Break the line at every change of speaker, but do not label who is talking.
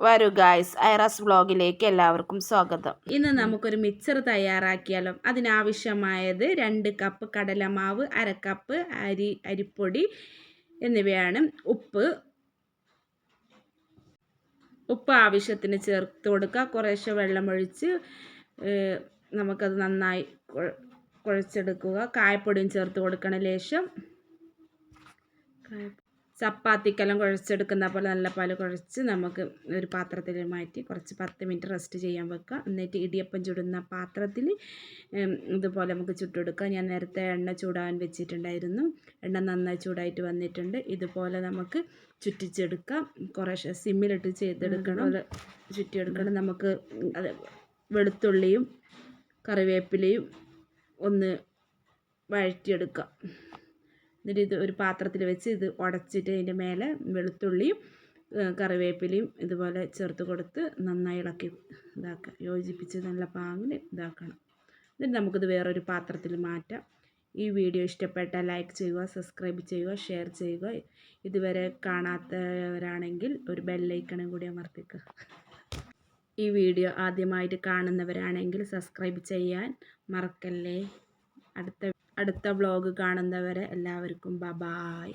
വരൂ ഗായ്സ്, ഐറാസ് വ്ളോഗിലേക്ക് എല്ലാവർക്കും സ്വാഗതം. ഇന്ന് നമുക്കൊരു മിക്സർ തയ്യാറാക്കിയാലോ. അതിനാവശ്യമായത് 2 കപ്പ് കടലമാവ്, 1/2 കപ്പ് അരിപ്പൊടി എന്നിവയാണ്. ഉപ്പ് ആവശ്യത്തിന് ചേർത്ത് കൊടുക്കുക. കുറേശ്ശെ വെള്ളമൊഴിച്ച് നമുക്കത് നന്നായി കുഴച്ചെടുക്കുക. കായപ്പൊടിയും ചേർത്ത് കൊടുക്കണം ലേശം. ചപ്പാത്തിക്കെല്ലാം കുഴച്ചെടുക്കുന്ന പോലെ നല്ല പോലെ കുഴച്ച് നമുക്ക് ഒരു പാത്രത്തിൽ മാറ്റി കുറച്ച് 10 മിനിറ്റ് റെസ്റ്റ് ചെയ്യാൻ വെക്കുക. എന്നിട്ട് ഇടിയപ്പം ചുടുന്ന പാത്രത്തിൽ ഇതുപോലെ നമുക്ക് ചുട്ടെടുക്കാം. ഞാൻ നേരത്തെ എണ്ണ ചൂടാൻ വെച്ചിട്ടുണ്ടായിരുന്നു. എണ്ണ നന്നായി ചൂടായിട്ട് വന്നിട്ടുണ്ട്. ഇതുപോലെ നമുക്ക് ചുറ്റിച്ചെടുക്കാം. കുറേശ്ശെ സിമ്മിലിട്ട് ചെയ്തെടുക്കണം, ചുറ്റിയെടുക്കണം. നമുക്ക് വെളുത്തുള്ളിയും കറിവേപ്പിലയും ഒന്ന് വഴറ്റിയെടുക്കാം. എന്നിട്ട് ഇത് ഒരു പാത്രത്തിൽ വെച്ച് ഇത് ഉടച്ചിട്ട് അതിൻ്റെ മേലെ വെളുത്തുള്ളിയും കറിവേപ്പിലയും ഇതുപോലെ ചേർത്ത് കൊടുത്ത് നന്നായി ഇളക്കി ഇതാക്കുക, യോജിപ്പിച്ച് നല്ല പാങ്ങിൽ ഇതാക്കണം. എന്നിട്ട് നമുക്കിത് വേറൊരു പാത്രത്തിൽ മാറ്റാം. ഈ വീഡിയോ ഇഷ്ടപ്പെട്ടാൽ ലൈക്ക് ചെയ്യുക, സബ്സ്ക്രൈബ് ചെയ്യുക, ഷെയർ ചെയ്യുക. ഇതുവരെ കാണാത്തവരാണെങ്കിൽ ഒരു ബെല്ലൈക്കണും കൂടി അമർത്തിക്കുക. ഈ വീഡിയോ ആദ്യമായിട്ട് കാണുന്നവരാണെങ്കിൽ സബ്സ്ക്രൈബ് ചെയ്യാൻ മറക്കല്ലേ. അടുത്ത വ്ളോഗ് കാണുന്നവരെ എല്ലാവർക്കും ബൈ.